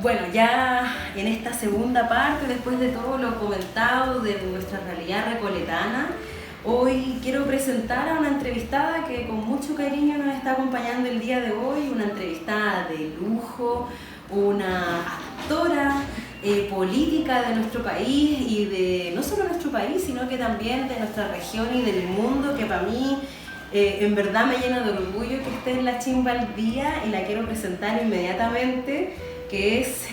Bueno, ya en esta segunda parte, después de todo lo comentado de nuestra realidad recoletana, hoy quiero presentar a una entrevistada que con mucho cariño nos está acompañando el día de hoy, una entrevistada de lujo, una actora política de nuestro país y de no solo nuestro país, sino que también de nuestra región y del mundo, que para mí en verdad me llena de orgullo que esté en la Chimba al día, y la quiero presentar inmediatamente, que es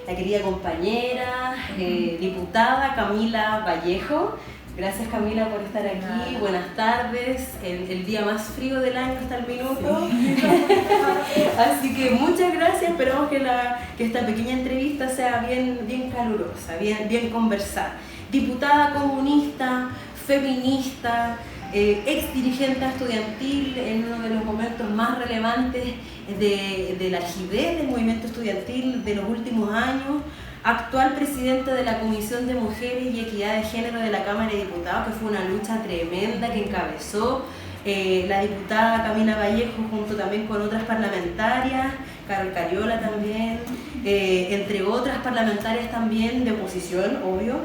la querida compañera, diputada Camila Vallejo. Gracias, Camila, por estar aquí. Buenas tardes, el día más frío del año hasta el minuto. Sí. Así que muchas gracias, esperamos que esta pequeña entrevista sea bien calurosa, bien conversada. Diputada comunista, feminista, ex dirigente estudiantil en uno de los momentos más relevantes del aljibe, del movimiento estudiantil de los últimos años, actual presidenta de la Comisión de Mujeres y Equidad de Género de la Cámara de Diputados, que fue una lucha tremenda que encabezó la diputada Camila Vallejo junto también con otras parlamentarias, Carol Cariola también, entre otras parlamentarias también de oposición, obvio.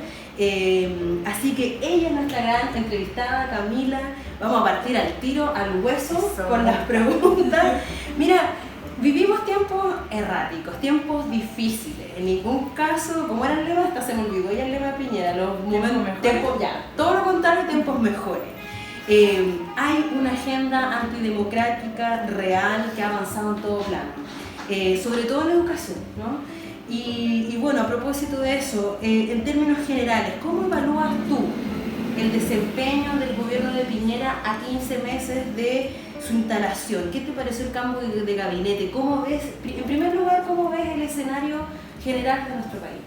Así que ella es nuestra gran entrevistada, Camila. Vamos a partir al tiro, al hueso, con las preguntas. Mira, vivimos tiempos erráticos, tiempos difíciles. En ningún caso, como era el lema, hasta se me olvidó ya el lema de Piñera, tiempos ya, todo lo contrario, tiempos mejores. Hay una agenda antidemocrática real que ha avanzado en todo plano, sobre todo en educación, ¿no? Y bueno, a propósito de eso, en términos generales, ¿cómo evalúas tú el desempeño del gobierno de Piñera a 15 meses de su instalación? ¿Qué te pareció el cambio de gabinete? ¿Cómo ves, en primer lugar, cómo ves el escenario general de nuestro país?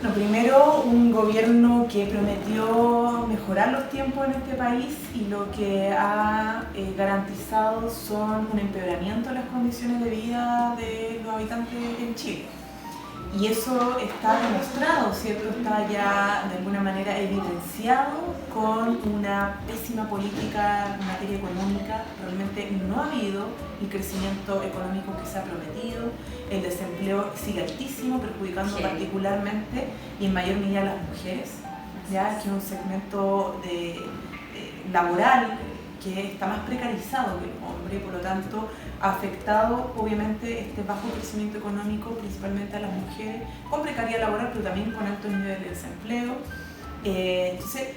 Bueno, primero, un gobierno que prometió mejorar los tiempos en este país y lo que ha garantizado son un empeoramiento de las condiciones de vida de los habitantes en Chile. Y eso está demostrado, ¿cierto? Está ya de alguna manera evidenciado con una pésima política en materia económica. Realmente no ha habido el crecimiento económico que se ha prometido, el desempleo sigue altísimo, perjudicando particularmente y en mayor medida a las mujeres, ya que es un segmento laboral que está más precarizado que el hombre, por lo tanto ha afectado obviamente este bajo crecimiento económico principalmente a las mujeres, con precariedad laboral pero también con altos niveles de desempleo. Entonces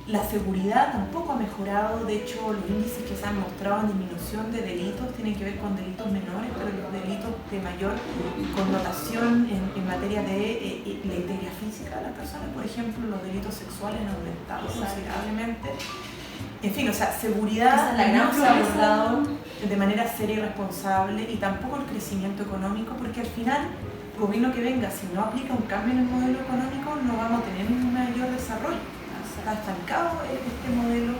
la seguridad tampoco ha mejorado, de hecho los índices que se han mostrado en disminución de delitos tienen que ver con delitos menores, pero los delitos de mayor connotación en materia de la integridad física de las personas, por ejemplo, los delitos sexuales han aumentado considerablemente. En fin, o sea, seguridad no se ha abordado de manera seria y responsable, y tampoco el crecimiento económico, porque al final, el gobierno que venga, si no aplica un cambio en el modelo económico, no vamos a tener un mayor desarrollo. Está estancado este modelo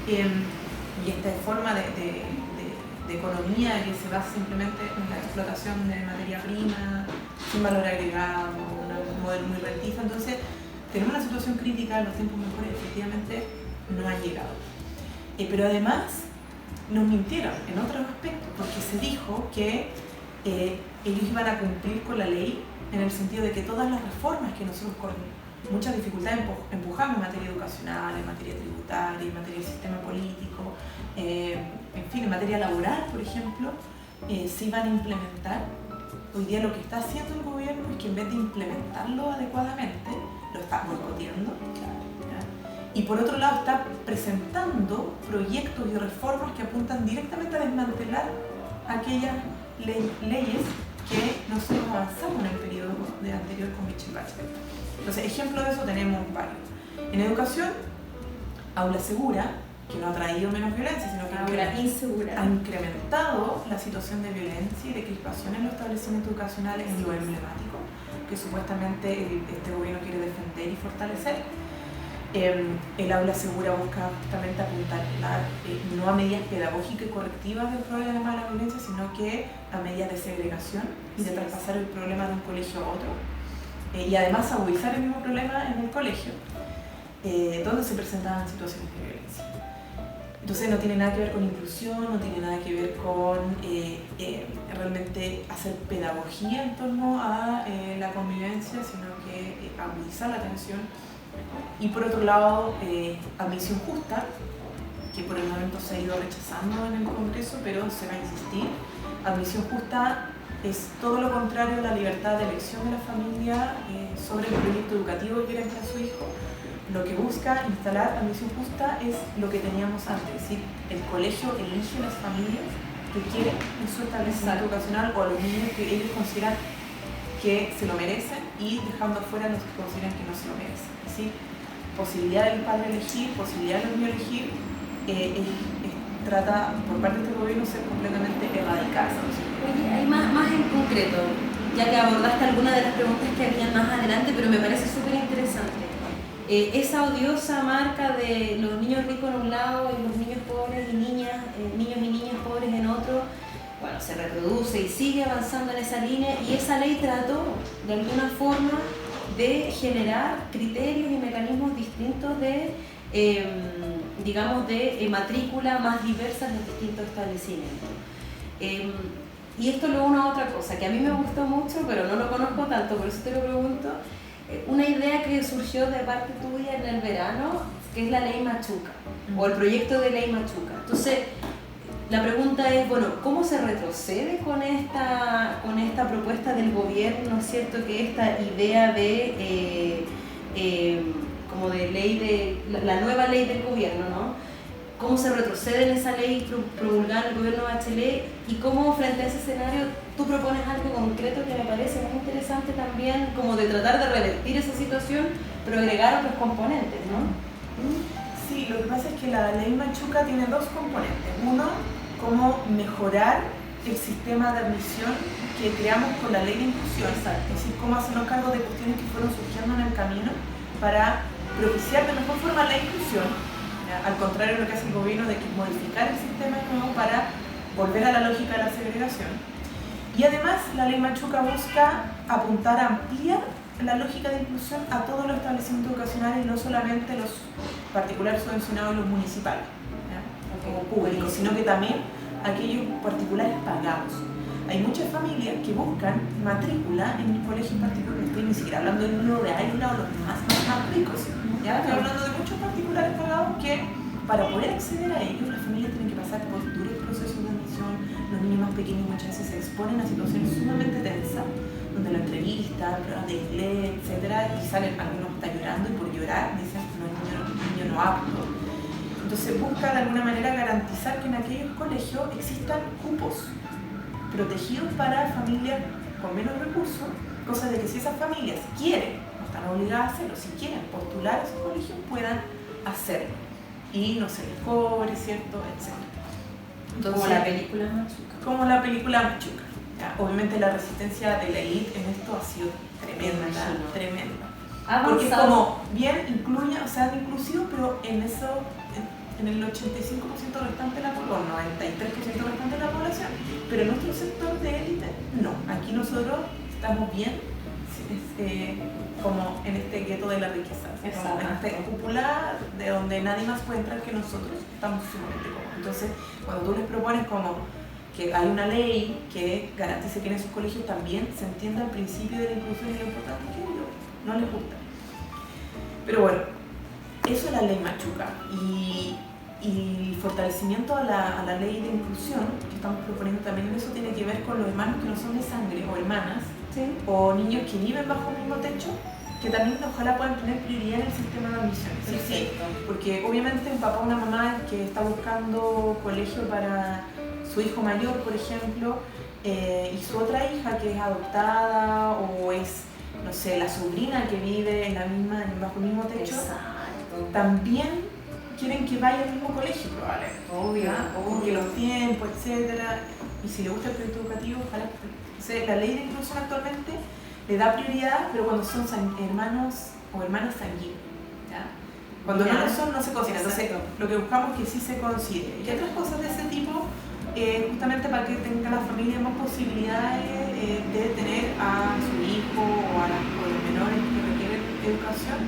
y esta forma de economía que se basa simplemente en la explotación de materia prima, sin valor agregado, un modelo muy rentista. Entonces, tenemos una situación crítica, los tiempos mejores efectivamente no han llegado. Pero además nos mintieron en otros aspectos, porque se dijo que ellos iban a cumplir con la ley en el sentido de que todas las reformas que nosotros con muchas dificultades empujamos en materia educacional, en materia tributaria, en materia del sistema político, en fin, en materia laboral, por ejemplo, se iban a implementar. Hoy día lo que está haciendo el gobierno es que en vez de implementarlo adecuadamente, lo está boicoteando. Y por otro lado está presentando proyectos y reformas que apuntan directamente a desmantelar aquellas leyes que nosotros avanzamos en el periodo anterior con Michelle Bachelet. Entonces, ejemplos de eso tenemos varios. En educación, aula segura, que no ha traído menos violencia, sino que ha incrementado la situación de violencia y de crispación en los establecimientos educacionales en lo emblemático, que supuestamente este gobierno quiere defender y fortalecer. El aula segura busca justamente apuntar no a medidas pedagógicas y correctivas del problema de la violencia, sino que a medidas de segregación y de traspasar el problema de un colegio a otro, y además agudizar el mismo problema en el colegio donde se presentaban situaciones de violencia. Entonces no tiene nada que ver con inclusión, no tiene nada que ver con realmente hacer pedagogía en torno a la convivencia, sino que agudizar la atención. Y por otro lado, admisión justa, que por el momento se ha ido rechazando en el Congreso, pero se va a insistir. Admisión justa es todo lo contrario a la libertad de elección de la familia sobre el proyecto educativo que quiere para su hijo. Lo que busca instalar admisión justa es lo que teníamos antes, es decir, el colegio elige las familias que quieren en su establecimiento educacional o a los niños que ellos consideran que se lo merecen y dejando afuera a los que consideran que no se lo merecen. Es decir, posibilidad del padre elegir, posibilidad del niño elegir, trata por parte de este gobierno ser completamente erradicada. Oye, hay más en concreto, ya que abordaste algunas de las preguntas que habían más adelante, pero me parece súper interesante. Esa odiosa marca de los niños ricos en un lado y los niños pobres y niños y niñas pobres en otro, bueno, se reproduce y sigue avanzando en esa línea, y esa ley trató de alguna forma de generar criterios y mecanismos distintos de, digamos, de matrícula más diversas en los distintos establecimientos. Y esto lo une a otra cosa que a mí me gustó mucho, pero no lo conozco tanto, por eso te lo pregunto. Una idea que surgió de parte tuya en el verano, que es la ley Machuca, o el proyecto de ley Machuca. Entonces, la pregunta es, bueno, ¿cómo se retrocede con esta propuesta del gobierno, ¿no es cierto? Que esta idea de, como de ley la nueva ley del gobierno, ¿no? ¿Cómo se retrocede en esa ley promulgada en el gobierno Bachelet? Y cómo frente a ese escenario tú propones algo concreto que me parece muy interesante también, como de tratar de revertir esa situación, pero agregar otros componentes, ¿no? Sí, lo que pasa es que la ley Machuca tiene dos componentes. Uno, cómo mejorar el sistema de admisión que creamos con la ley de inclusión. Exacto. Es decir, cómo hacernos cargo de cuestiones que fueron surgiendo en el camino para propiciar de mejor forma la inclusión, al contrario de lo que hace el gobierno de modificar el sistema nuevo para volver a la lógica de la segregación. Y además la ley Machuca busca apuntar a ampliar la lógica de inclusión a todos los establecimientos educacionales, no solamente los particulares subvencionados y los municipales, como públicos, sino que también aquellos particulares pagados. Hay muchas familias que buscan matrícula en colegios particulares, no estoy ni siquiera hablando del niño de Aila o los más ricos, ¿ya? Estoy hablando de muchos particulares pagados que para poder acceder a ellos las familias tienen que pasar por duros procesos de admisión. Los niños más pequeños muchas veces se exponen a situaciones sumamente tensas, donde la entrevista, pruebas de inglés, etcétera, y salen algunos hasta llorando y por llorar dicen no, el niño no apto. Entonces busca de alguna manera garantizar que en aquellos colegios existan cupos protegidos para familias con menos recursos, cosa de que si esas familias quieren, no están obligadas a hacerlo, si quieren postular a esos colegios puedan hacerlo y no se les cobre, ¿cierto? Etcétera. Entonces, como la película Machuca. Como la película Machuca. Ya, obviamente la resistencia de la élite en esto ha sido tremenda, tremenda. Porque es como bien incluye, o sea, inclusivo, pero en eso, en el 85% restante de la población, 93% restante de la población, pero en nuestro sector de élite, no. Aquí nosotros estamos bien como en este gueto de la riqueza, como en esta cúpula de donde nadie más puede entrar que nosotros, estamos sumamente cómodos. Entonces, cuando tú les propones como que hay una ley que garantice que en esos colegios también se entienda el principio de la inclusión y lo importante que no les gusta. Pero bueno, eso es la ley Machuca y el fortalecimiento a la ley de inclusión que estamos proponiendo también en eso tiene que ver con los hermanos que no son de sangre o hermanas, ¿sí? O niños que viven bajo el mismo techo, que también ojalá puedan tener prioridad en el sistema de admisión. Sí, porque obviamente un papá o una mamá que está buscando colegio para su hijo mayor, por ejemplo, y su otra hija que es adoptada o es, no sé, la sobrina que vive bajo el mismo techo, también quieren que vaya al mismo colegio, probablemente. Obvio. Porque los tiempos, etcétera, y si le gusta el proyecto educativo, ojalá. Entonces, la ley de inclusión actualmente le da prioridad, pero cuando son hermanos o hermanas sanguíneos. Cuando no lo son, no se considera. Entonces, lo que buscamos es que sí se considere. Y otras cosas de ese tipo, justamente para que tenga la familia más posibilidades de tener a su hijo o a los menores que requieren educación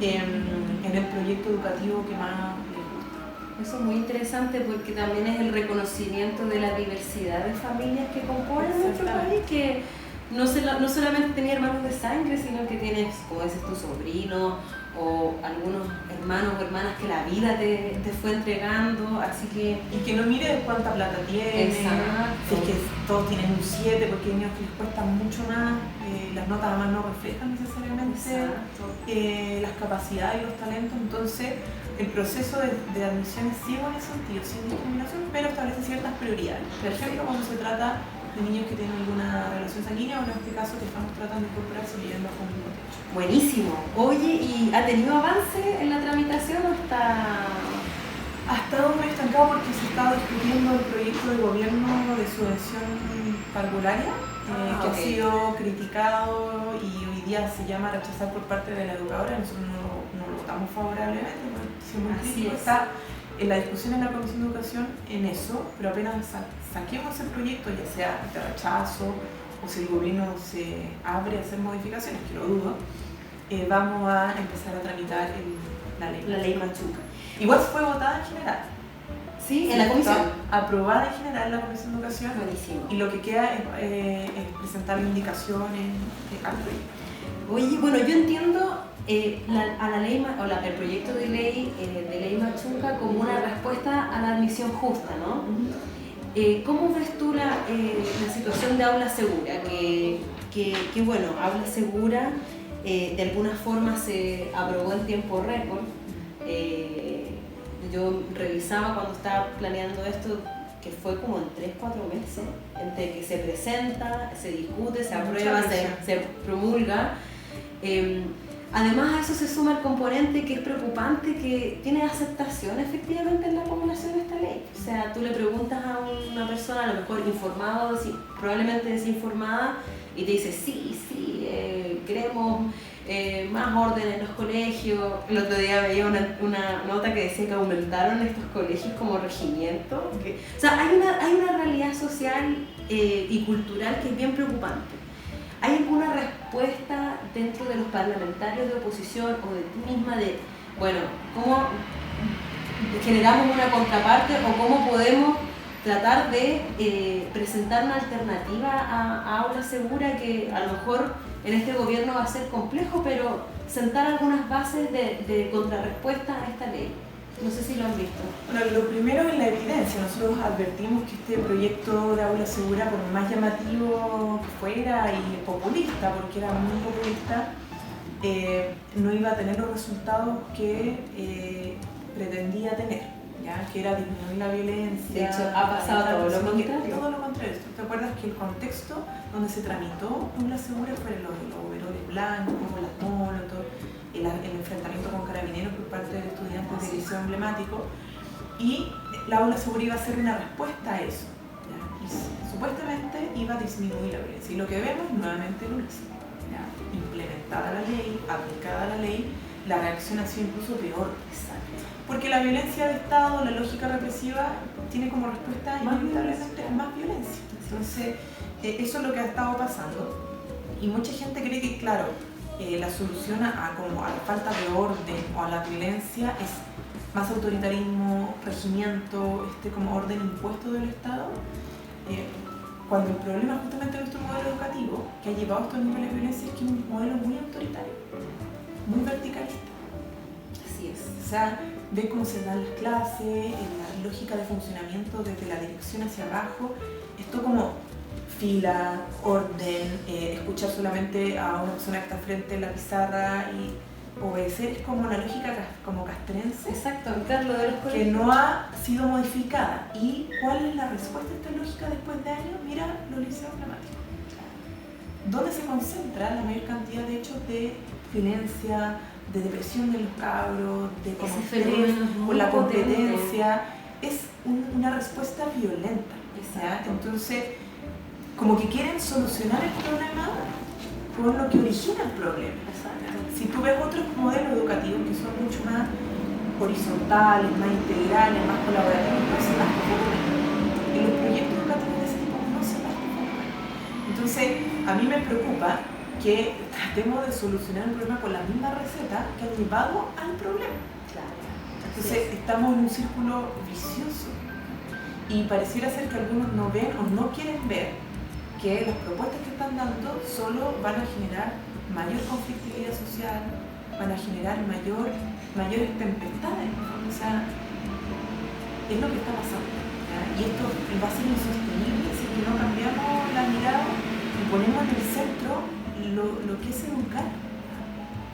en el proyecto educativo que más les gusta. Eso es muy interesante porque también es el reconocimiento de la diversidad de familias que componen nuestro país, que no solamente tenía hermanos de sangre, sino que tienes, como dices, tus sobrinos o algunos hermanos o hermanas que la vida te fue entregando, así que... Y que no mires cuánta plata tiene, si es que todos tienen un 7, porque hay niños que les cuesta mucho más, las notas además no reflejan necesariamente las capacidades y los talentos, entonces el proceso de admisión es sí en ese sentido, sin discriminación, pero establece ciertas prioridades. Por ejemplo, cuando se trata de niños que tienen alguna relación sanguínea, o en este caso que estamos tratando de incorporarse viviendo bajo un mismo techo. Buenísimo. Oye, ¿y ha tenido avance en la tramitación o está...? Ha estado muy estancado porque se está discutiendo el proyecto de gobierno de subvención parvularia, que ha sido criticado y hoy día se llama rechazar por parte de la educadora. Nosotros no lo votamos favorablemente, porque es muy crítico. Está en la discusión en la Comisión de Educación en eso, pero apenas saquemos el proyecto, ya sea de rechazo o si el gobierno se abre a hacer modificaciones, que lo dudo, vamos a empezar a tramitar la ley Machuca. Igual fue votada en general. Sí, en la comisión. Aprobada en general en la Comisión de Educación. Buenísimo. Y lo que queda es presentar indicaciones al proyecto. Oye, bueno, yo entiendo a la ley o el proyecto de ley Machuca como una respuesta a la admisión justa, ¿no? ¿Cómo ves tú la situación de aula segura? Que bueno, aula segura de alguna forma se aprobó en tiempo récord. Yo revisaba cuando estaba planeando esto que fue como en 3-4 meses, entre que se presenta, se discute, se aprueba, se promulga. Además a eso se suma el componente que es preocupante, que tiene aceptación efectivamente en la población esta ley. O sea, tú le preguntas a una persona, a lo mejor informada o probablemente desinformada, y te dice, sí, queremos más orden en los colegios. El otro día veía una nota que decía que aumentaron estos colegios como regimientos. O sea, hay una realidad social y cultural que es bien preocupante. ¿Hay alguna respuesta dentro de los parlamentarios de oposición o de ti misma de, bueno, cómo generamos una contraparte o cómo podemos tratar de presentar una alternativa a aula segura, que a lo mejor en este gobierno va a ser complejo, pero sentar algunas bases de contrarrespuesta a esta ley? No sé si lo han visto. Bueno, lo primero es la evidencia. Nosotros advertimos que este proyecto de aula segura, por más llamativo que fuera y populista, porque era muy populista, no iba a tener los resultados que pretendía tener, ¿ya? Que era disminuir la violencia. De hecho, ha pasado todo lo contrario. Todo lo contrario. ¿Te acuerdas que el contexto donde se tramitó aula segura fueron los overoles blancos, las molotov, el enfrentamiento con carabineros por parte de estudiantes del liceo emblemático, y la aula segura iba a ser una respuesta a eso, ¿ya? Y supuestamente iba a disminuir la violencia, y lo que vemos nuevamente lo mismo, ¿ya? Implementada la ley, aplicada la ley, la reacción ha sido incluso peor. Exacto. Porque la violencia de Estado, la lógica represiva, tiene como respuesta inevitablemente más violencia. Entonces, eso es lo que ha estado pasando, y mucha gente cree que, claro, la solución a la falta de orden o a la violencia es más autoritarismo, regimiento, como orden impuesto del Estado, cuando el problema justamente de nuestro modelo educativo, que ha llevado a estos niveles de violencia, es que es un modelo muy autoritario, muy verticalista. Así es. O sea, ves cómo se dan las clases, la lógica de funcionamiento desde la dirección hacia abajo, esto como fila, orden, escuchar solamente a una persona que está frente a la pizarra y obedecer, es como una lógica como castrense. Exacto, claro, lo de los que no ha sido modificada. ¿Y cuál es la respuesta a esta lógica después de años? Mira los liceos emblemáticos, donde se concentra la mayor cantidad de hechos de violencia, de depresión de los cabros, de estrés por la competencia. Es una respuesta violenta. Entonces, como que quieren solucionar el problema con lo que origina el problema. Si tú ves otros modelos educativos que son mucho más horizontales, más integrales, más colaborativos, no se las conforman. En los proyectos educativos de ese tipo no se las conforman. Entonces, a mí me preocupa que tratemos de solucionar un problema con la misma receta que ha llevado al problema. Claro. Entonces estamos en un círculo vicioso y pareciera ser que algunos no ven o no quieren ver que las propuestas que están dando solo van a generar mayor conflictividad social, van a generar mayores tempestades. O sea, es lo que está pasando, ¿ya? Y esto va a ser insostenible si no cambiamos la mirada y ponemos en el centro lo que es educar.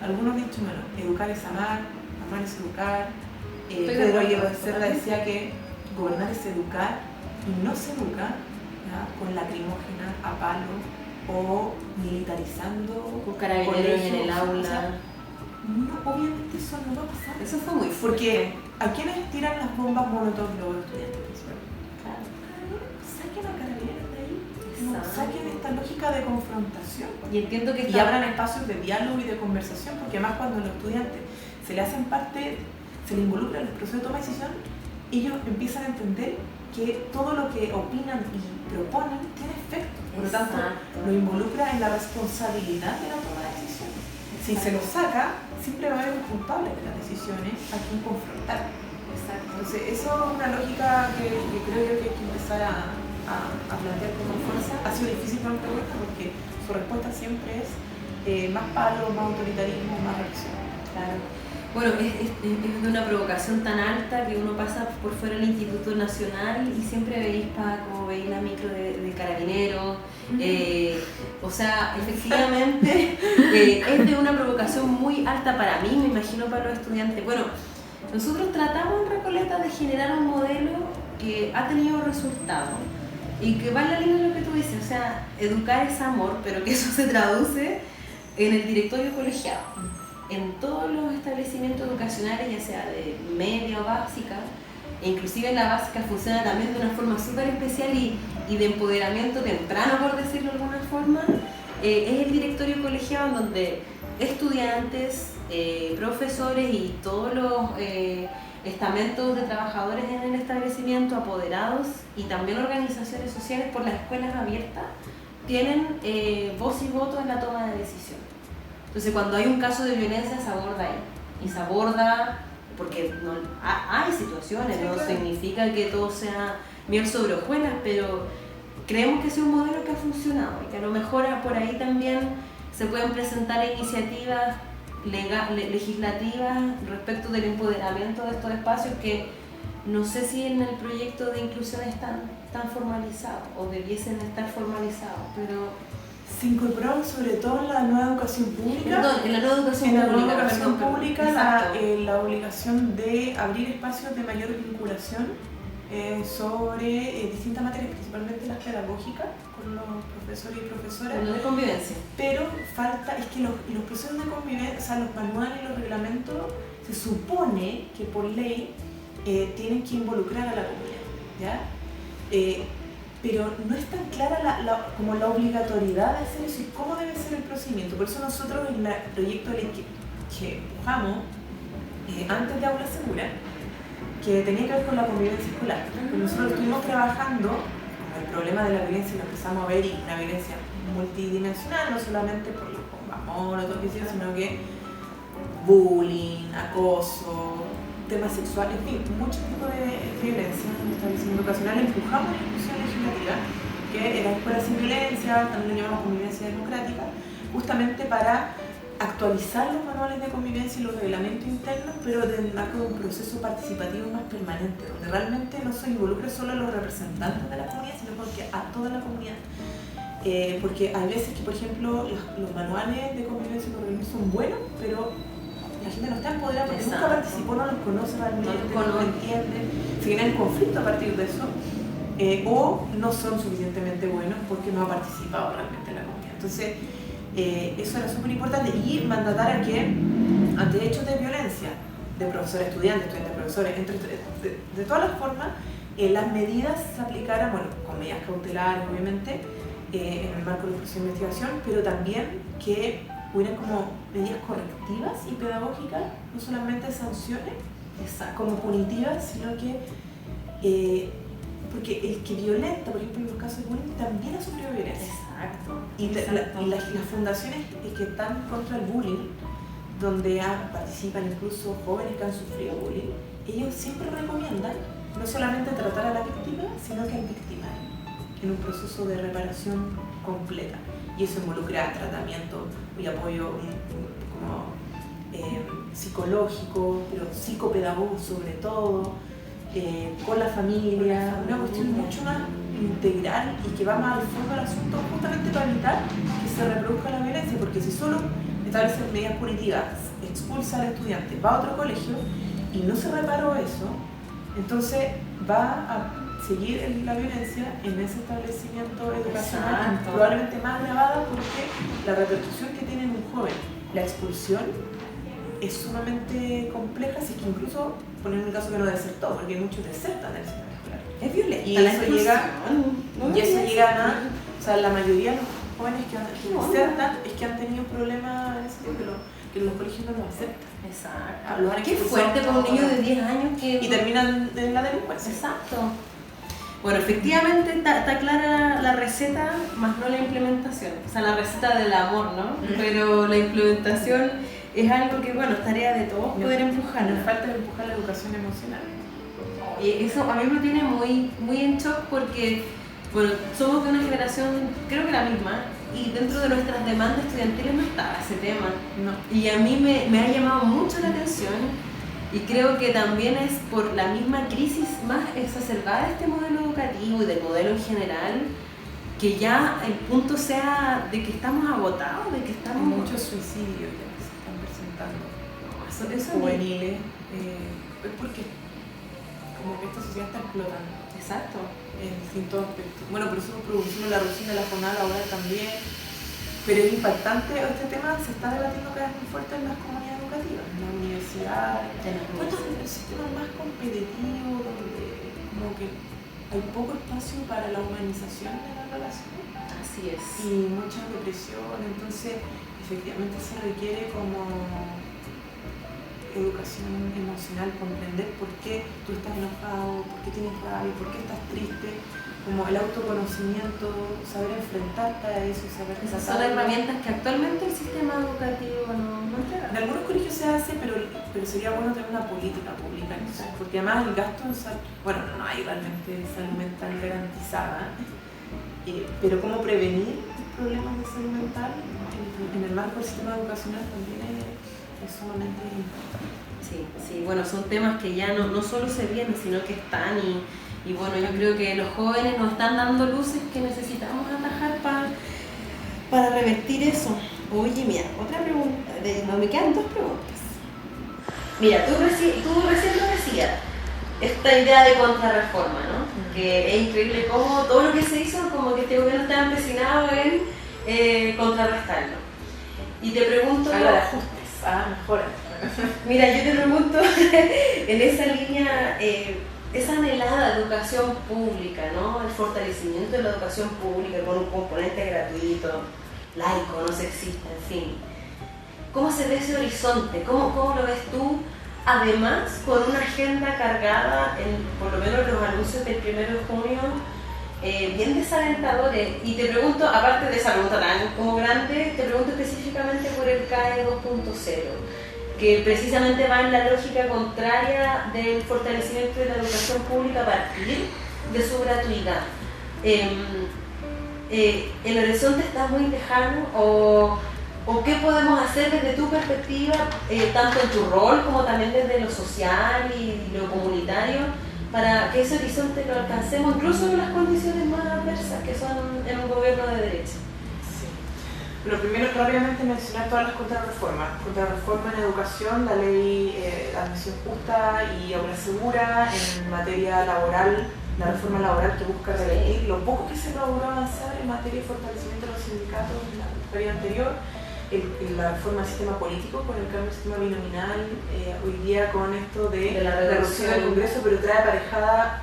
Algunos han dicho, bueno, educar es amar es educar. Pedro Aguirre Cerda decía que gobernar es educar y no se educa, ¿ya?, con lacrimógena a palo o militarizando. Con carabineros en el aula. O sea, no, obviamente eso no va a pasar. Eso fue muy fuerte. Porque ¿a quiénes tiran las bombas molotov los estudiantes? Claro. Saquen a carabineros de ahí. No, saquen esta lógica de confrontación. Y entiendo que y abran espacios de diálogo y de conversación, porque además cuando los estudiantes se le hacen parte, se les involucra en el proceso de toma de decisión, ellos empiezan a entender que todo lo que opinan y proponen tiene efecto. Por lo tanto, lo involucra en la responsabilidad de la toma de decisiones. Si se lo saca, siempre va a haber un culpable de las decisiones a quien confrontar. Exacto. Entonces, eso es una lógica que creo yo que hay que empezar a plantear con fuerza. Ha sido difícil para nuestra propuesta porque su respuesta siempre es más palo, más autoritarismo, más represión. Claro. Bueno, es de una provocación tan alta que uno pasa por fuera del Instituto Nacional y siempre veis Paco, veis la micro de carabineros. O sea, efectivamente es de una provocación muy alta para mí, me imagino para los estudiantes. Bueno, nosotros tratamos en Recoleta de generar un modelo que ha tenido resultados y que va en la línea de lo que tú dices, o sea, educar es amor, pero que eso se traduce en el directorio colegiado. En todos los establecimientos educacionales, ya sea de media o básica, e inclusive en la básica funciona también de una forma súper especial y de empoderamiento temprano, por decirlo de alguna forma, es el directorio colegiado en donde estudiantes, profesores y todos los estamentos de trabajadores en el establecimiento, apoderados y también organizaciones sociales por las escuelas abiertas, tienen voz y voto en la toma de decisiones. Entonces, cuando hay un caso de violencia, se aborda ahí. Y se aborda porque no, hay situaciones, sí, no claro. Significa que todo sea miel sobre hojuelas, pero creemos que es un modelo que ha funcionado y que a lo mejor por ahí también se pueden presentar iniciativas legislativas respecto del empoderamiento de estos espacios que no sé si en el proyecto de inclusión están tan formalizados o debiesen estar formalizados, pero... Se incorporaron sobre todo en la nueva educación pública. Perdón, en la nueva educación pública la obligación de abrir espacios de mayor vinculación sobre distintas materias, principalmente las pedagógicas, con los profesores y profesoras. Con de convivencia. Pero falta, es que los procesos de convivencia, o sea, los manuales y los reglamentos, se supone que por ley tienen que involucrar a la comunidad, ¿ya? Pero no es tan clara como la obligatoriedad de hacer eso y cómo debe ser el procedimiento. Por eso nosotros en el proyecto de ley que empujamos antes de Aula Segura, que tenía que ver con la convivencia escolar. Porque nosotros estuvimos trabajando con el problema de la violencia, lo empezamos a ver, y una violencia multidimensional, no solamente por los bombas molotov, sino que bullying, acoso, temas sexuales, en fin, muchos tipos de violencia en el establecimiento educacional. Empujamos la discusión legislativa, que era escuela sin violencia, también lo llamamos convivencia democrática, justamente para actualizar los manuales de convivencia y los reglamentos internos, pero dentro de un proceso participativo más permanente, donde realmente no se involucre solo a los representantes de la comunidad, sino porque a toda la comunidad. Porque hay veces que, por ejemplo, los manuales de convivencia y los reglamentos son buenos, pero la gente no está empoderada porque nunca participó, no los conoce realmente, no los entiende, se genera el conflicto a partir de eso, o no son suficientemente buenos porque no ha participado realmente en la comunidad. Entonces, eso era súper importante, y mandatar a que ante hechos de violencia de profesores, estudiantes, profesores, de todas las formas, las medidas se aplicaran, bueno, con medidas cautelares obviamente, en el marco de la proceso de investigación, pero también que hubieran como medidas correctivas y pedagógicas, no solamente sanciones como punitivas, sino que porque el que violenta, por ejemplo en los casos de bullying, también ha sufrido violencia. Exacto. Y las fundaciones que están contra el bullying, donde participan incluso jóvenes que han sufrido bullying, ellos siempre recomiendan no solamente tratar a la víctima, sino que al victimario, en un proceso de reparación completa. Y eso involucra tratamiento y apoyo psicológico, pero psicopedagógico sobre todo, con la familia, una cuestión mucho más integral y que va más al fondo del asunto, justamente para evitar que se reproduzca la violencia, porque si solo establecen medidas punitivas, expulsa al estudiante, va a otro colegio y no se reparó eso, entonces va a seguir la violencia en ese establecimiento educacional, probablemente más agravada porque la repercusión que tiene en un joven, la expulsión, es sumamente compleja, así que incluso, poner el caso que no desertó, porque muchos desertan del sistema escolar. Es violenta. Y eso llega a, o sea, la mayoría de los jóvenes que desertan es que han tenido problemas en ese sentido, que los colegios no los aceptan. Exacto. Qué fuerte para un niño de 10 años que... Y terminan en la delincuencia. Exacto. Bueno, efectivamente está clara la receta, más no la implementación. O sea, la receta del amor, ¿no? Pero la implementación es algo que, bueno, es tarea de todos poder empujar. Nos falta empujar la educación emocional. Y eso a mí me tiene muy en shock porque, bueno, somos de una generación, creo que la misma, y dentro de nuestras demandas estudiantiles no estaba ese tema. No. Y a mí me ha llamado mucho la atención y creo que también es por la misma crisis más exacerbada de este modelo educativo y del modelo en general, que ya el punto sea de que estamos agotados, de que estamos... Muchos suicidios ya se están presentando. Eso juveniles, es porque como que esta sociedad está explotando. Exacto. En distintos aspectos. Bueno, por eso producimos la reducción de la jornada laboral también. Pero es impactante, este tema se está debatiendo cada vez más fuerte en las comunidades educativas, en las universidades. Bueno, el sistema más competitivo, donde como que hay poco espacio para la humanización de la relación. Así es. Y mucha depresión, entonces efectivamente se requiere como educación emocional, comprender por qué tú estás enojado, por qué tienes rabia, por qué estás triste, como el autoconocimiento, saber enfrentarte a eso, saber esas son herramientas que actualmente el sistema educativo no entrega. En algunos colegios se hace, pero sería bueno tener una política pública en eso, porque además el gasto en salud, bueno, no hay realmente salud mental garantizada, pero cómo prevenir problemas de salud mental en el marco del sistema educacional también es sumamente importante. Sí, bueno, son temas que ya no solo se vienen, sino que están y bueno, yo creo que los jóvenes nos están dando luces que necesitamos atajar para revertir eso. Oye, mira, otra pregunta, me quedan dos preguntas. Mira, tú recién lo decías, esta idea de contrarreforma, ¿no? Que es increíble cómo todo lo que se hizo, como que este gobierno está empecinado en contrarrestarlo. Y te pregunto... Habla de ajustes, mejora. Mira, yo te pregunto, en esa línea, esa anhelada educación pública, ¿no? El fortalecimiento de la educación pública con un componente gratuito, laico, no sexista, en fin. ¿Cómo se ve ese horizonte? ¿Cómo lo ves tú? Además, con una agenda cargada, por lo menos los anuncios del 1 de junio, bien desalentadores. Y te pregunto, aparte de esa pregunta tan como grande, te pregunto específicamente por el CAE 2.0, que precisamente va en la lógica contraria del fortalecimiento de la educación pública a partir de su gratuidad. ¿El horizonte está muy lejano o qué podemos hacer desde tu perspectiva, tanto en tu rol como también desde lo social y lo comunitario, para que ese horizonte lo alcancemos incluso en las condiciones más adversas que son en un gobierno de derecha? Lo primero, rápidamente mencionar todas las contrarreformas. Contrarreforma en educación, la ley de admisión justa y aula segura, en materia laboral, la reforma laboral que busca revertir lo poco que se logró avanzar en materia de fortalecimiento de los sindicatos en la periodo anterior, la reforma del sistema político con el cambio del sistema binominal, hoy día con esto de la reducción del Congreso, pero trae aparejada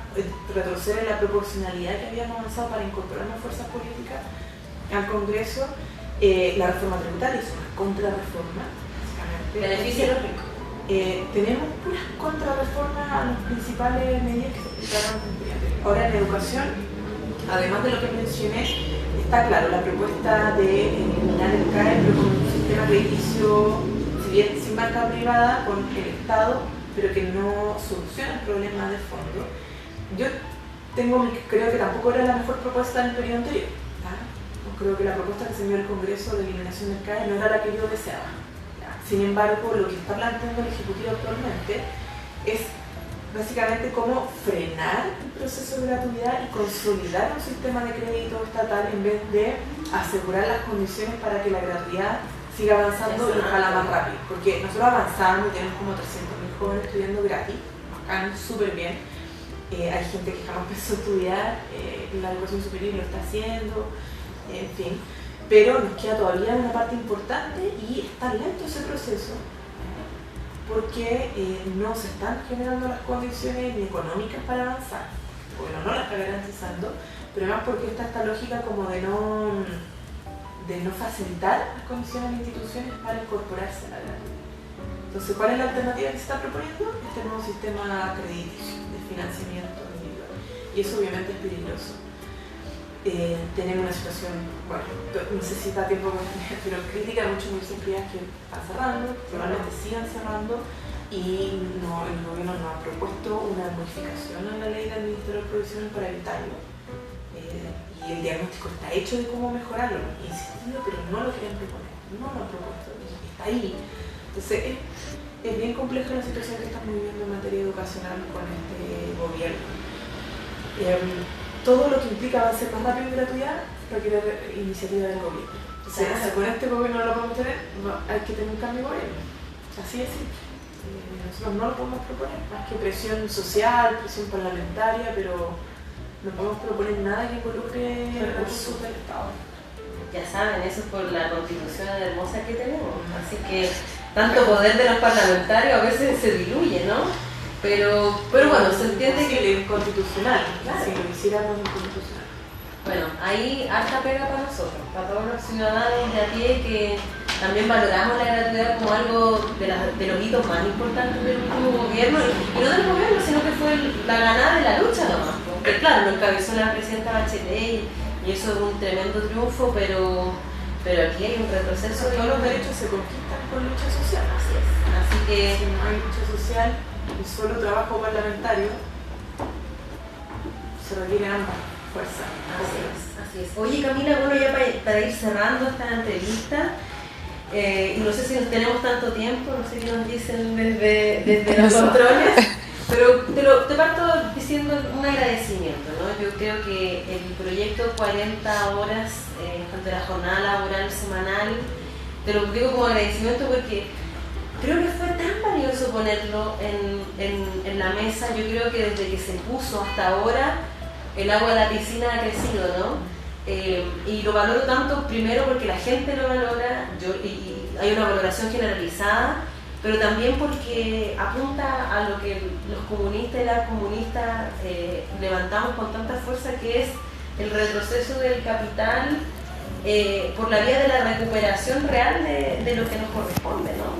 retroceder en la proporcionalidad que habíamos avanzado para incorporar más fuerzas políticas al Congreso. La reforma tributaria es una contrarreforma, básicamente. Beneficia a los ricos. Tenemos puras contrarreformas a las principales medidas que se aplicaron en el día anterior. Ahora en la educación, además de lo que mencioné, está claro la propuesta de eliminar el CAE, pero con un sistema crediticio, si bien sin banca privada, con el Estado pero que no soluciona el problema de fondo. Yo creo que tampoco era la mejor propuesta del periodo anterior. No creo que la propuesta que se envió al Congreso de eliminación del CAE no era la que yo deseaba. Sin embargo, lo que está planteando el Ejecutivo actualmente es básicamente cómo frenar el proceso de gratuidad y consolidar un sistema de crédito estatal en vez de asegurar las condiciones para que la gratuidad siga avanzando y ojalá más rápido. Porque nosotros avanzamos y tenemos como 300.000 jóvenes estudiando gratis, bacán, súper bien. Hay gente que jamás pensó estudiar, la educación superior lo está haciendo, en fin. Pero nos queda todavía una parte importante y está lento ese proceso porque no se están generando las condiciones ni económicas para avanzar, porque no las está garantizando, pero además porque está esta lógica como de no facilitar las condiciones a las instituciones para incorporarse a la gratuidad. Entonces, ¿cuál es la alternativa que se está proponiendo? Este nuevo sistema crediticio de financiamiento individual. Y eso obviamente es peligroso. Tenemos una situación, bueno, no sé si está tiempo, pero crítica de muchas universidades que están cerrando, probablemente sigan cerrando, y el gobierno no ha propuesto una modificación a la ley de administrador provisional para evitarlo. Y el diagnóstico está hecho de cómo mejorarlo, lo he insistido, pero no lo quieren proponer, no lo han propuesto, está ahí. Entonces es bien compleja la situación que estamos viviendo en materia educacional con este gobierno. Todo lo que implica avanzar más rápido en gratuidad requiere iniciativa del gobierno. Entonces, si con este gobierno no lo podemos tener, hay que tener un cambio de gobierno. Así es simple. Nosotros no lo podemos proponer, más que presión social, presión parlamentaria, pero no podemos proponer nada que involucre recursos del Estado. Ya saben, eso es por la constitución hermosa que tenemos. Así que tanto poder de los parlamentarios a veces se diluye, ¿no? Pero bueno, se entiende que es inconstitucional, claro. Si lo hiciéramos inconstitucional. Bueno, ahí harta pega para nosotros, para todos los ciudadanos de a pie que también valoramos la gratuidad como algo de los hitos más importantes del último gobierno, y no del gobierno, sino que fue la ganada de la lucha nomás. Porque claro, lo encabezó la presidenta Bachelet y eso es un tremendo triunfo, pero aquí hay un retroceso. Todos los derechos se conquistan con lucha social. Así que si no hay lucha social y solo trabajo parlamentario, se requiere ambas fuerzas. Así es. Oye Camila, bueno, ya para ir cerrando esta entrevista, y no sé si tenemos tanto tiempo, no sé qué nos dicen desde los controles, pero te parto diciendo un agradecimiento, ¿no? Yo creo que el proyecto 40 horas de la jornada laboral semanal, te lo digo como agradecimiento porque creo que fue tan valioso ponerlo en la mesa. Yo creo que desde que se puso hasta ahora el agua de la piscina ha crecido, ¿no? Y lo valoro tanto primero porque la gente lo valora, y hay una valoración generalizada, pero también porque apunta a lo que los comunistas y las comunistas levantamos con tanta fuerza, que es el retroceso del capital por la vía de la recuperación real de lo que nos corresponde, ¿no?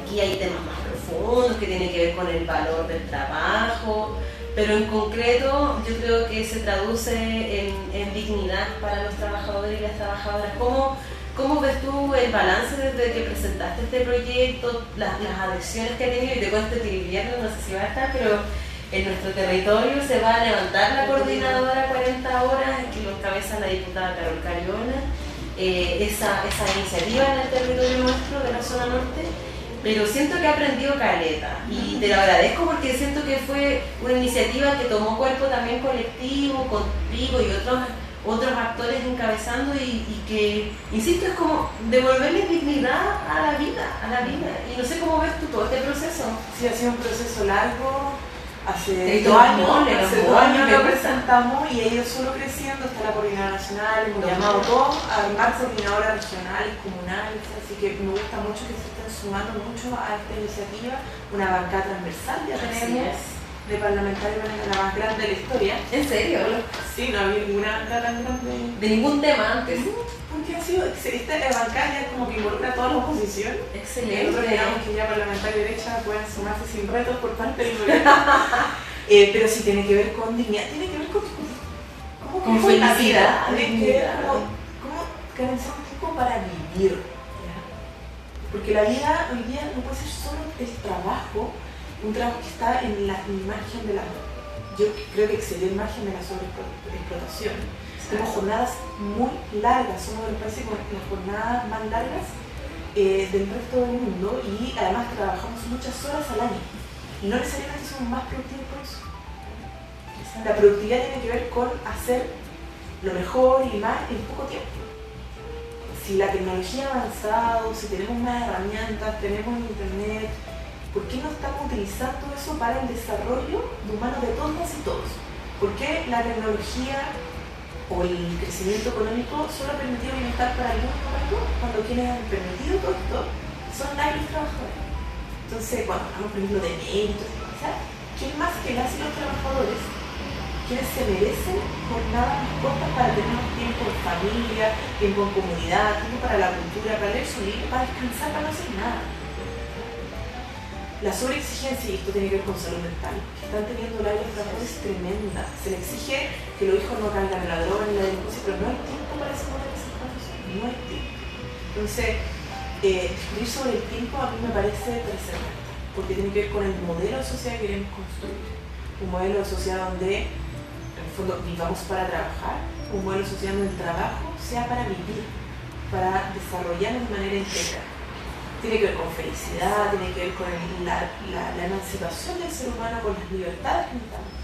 Aquí hay temas más profundos que tienen que ver con el valor del trabajo, pero en concreto yo creo que se traduce en dignidad para los trabajadores y las trabajadoras. ¿Cómo ves tú el balance desde que presentaste este proyecto, las adhesiones que ha tenido? Y te cuento que el viernes, no sé si va a estar, pero en nuestro territorio se va a levantar la coordinadora 40 horas, que lo encabeza la diputada Carol Carriona, esa iniciativa en el territorio nuestro de la zona norte, pero siento que ha aprendido caleta y te lo agradezco porque siento que fue una iniciativa que tomó cuerpo también colectivo, contigo y otros actores encabezando, y que, insisto, es como devolverle dignidad a la vida. Y no sé cómo ves tú todo este proceso. Sí, ha sido un proceso largo. Hace 2 años lo presentamos y ha ido solo creciendo. Está la coordinadora nacional, hemos llamado todos a armar coordinadoras regionales, comunales, así que me gusta mucho que se estén sumando mucho a esta iniciativa. Una bancada transversal ya tenemos, de parlamentarios, la más grande de la historia. ¿En serio? Sí, no había ninguna bancada tan grande. De ningún tema antes. Porque ha sido, esta bancada ya como que involucra a toda la oposición. Excelente. Nosotros esperamos que ya parlamentario y derecha puedan sumarse sin retos por parte del gobierno. Pero sí tiene que ver con dignidad, tiene que ver con felicidad. Tiene que ver cómo garantizar un tiempo para vivir. ¿Ya? Porque la vida hoy día no puede ser solo el trabajo, un trabajo que está en la imagen de la... Yo creo que excedió el margen de la sobreexplotación. Tenemos jornadas muy largas, somos de los países con las jornadas más largas del resto del mundo y además trabajamos muchas horas al año. Y no necesariamente somos más productivos por eso. La productividad tiene que ver con hacer lo mejor y más en poco tiempo. Si la tecnología ha avanzado, si tenemos más herramientas, tenemos internet, ¿por qué no estamos utilizando eso para el desarrollo de humanos de todas y todos? ¿Por qué la tecnología o el crecimiento económico solo ha permitido bienestar para algunos y para todos, cuando quienes han permitido todo esto son los trabajadores? Entonces, cuando hablamos, por ejemplo, de méritos, ¿quién más que las y los trabajadores quienes se merecen jornadas más cortas para tener más tiempo en familia, tiempo en comunidad, tiempo para la cultura, para leer su libro, para descansar, para no hacer nada? La sobreexigencia, y esto tiene que ver con salud mental, que están teniendo la los trabajadores es tremenda. Se le exige que los hijos no caigan en la droga, en la delincuencia, pero no hay tiempo para ese modelo de situación, no hay tiempo. Entonces, discutir sobre el tiempo a mí me parece trascendente, porque tiene que ver con el modelo de sociedad que queremos construir. Un modelo de sociedad donde, en el fondo, vivamos para trabajar, un modelo de sociedad donde el trabajo sea para vivir, para desarrollarnos de manera integral. Tiene que ver con felicidad, tiene que ver con la emancipación del ser humano, con las libertades que necesitamos.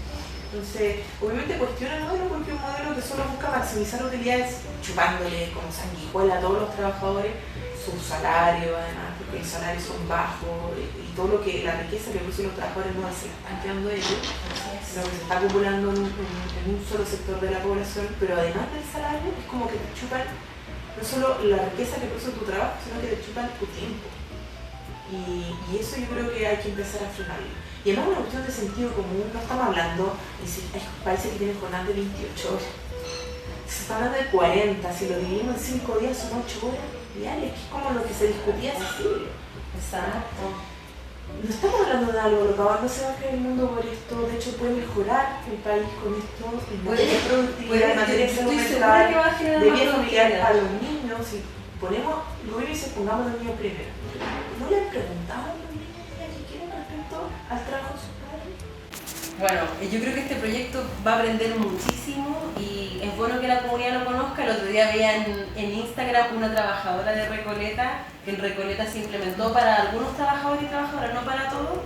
Entonces, obviamente cuestiona el modelo porque es un modelo que solo busca maximizar utilidades chupándole como sanguijuela a todos los trabajadores su salario, además, porque los salarios son bajos y todo lo que la riqueza que producen los trabajadores no se la están quedando ellos, sino que se está acumulando en un solo sector de la población, pero además del salario es como que te chupan no solo la riqueza que produce tu trabajo, sino que te chupan tu tiempo. Y eso yo creo que hay que empezar a frenarlo. Y además una cuestión de sentido común, no estamos hablando, hay países que tienen jornadas de 28 horas. Se está hablando de 40, si lo dividimos en 5 días son 8 horas diarias, que es como lo que se discutía hace siglos. Exacto. No estamos hablando de algo local, no se va a caer el mundo por esto, de hecho puede mejorar el país con esto, en materia de productividad, en materia de salud mental, de vida familiar a los niños. Si ponemos el gobierno y se pongamos a los niños primero, ¿no le preguntamos a los niños qué quieren respecto al trabajo de sus padres? Bueno, yo creo que este proyecto va a aprender muchísimo y es bueno que la comunidad lo conozca. El otro día veía en Instagram una trabajadora de Recoleta, que en Recoleta se implementó para algunos trabajadores y trabajadoras, no para todos.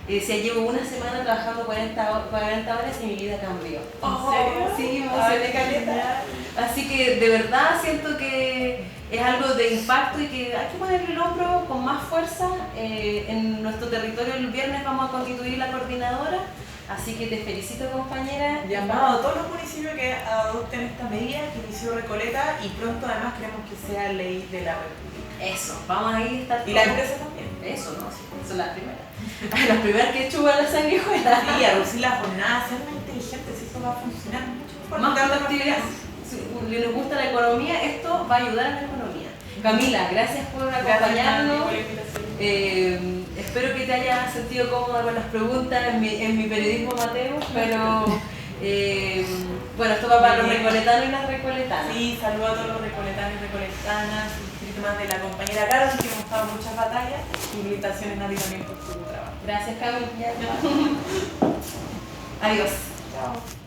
Llevo una semana trabajando 40 horas y mi vida cambió. ¿En serio? Sí, me emocioné caleta. Así que de verdad siento que es algo de impacto y que hay que ponerle el hombro con más fuerza. En nuestro territorio el viernes vamos a constituir la coordinadora. Así que te felicito, compañera. Llamado a todos los municipios que adopten esta medida que inició Recoleta y pronto además queremos que sea ley de la República. Eso, vamos a ir a estar Y la empresa también. Eso, no, sí, son las primeras. Las primeras que chupan la sanguijuela. Sí, a reducir la jornada, ser más inteligentes, si eso va a funcionar mucho mejor. Más productividad. Si les gusta la economía, esto va a ayudar a la economía. Camila, gracias por acompañarnos. Espero que te hayas sentido cómoda con las preguntas en mi periodismo Mateo, pero bueno, esto va para los recoletanos y las recoletanas. Sí, saludo a todos los recoletanos y recoletanas, víctimas de la compañera Carol, que hemos estado en muchas batallas, y felicitaciones a ti también por tu trabajo. Gracias, Camila. Adiós. Chao.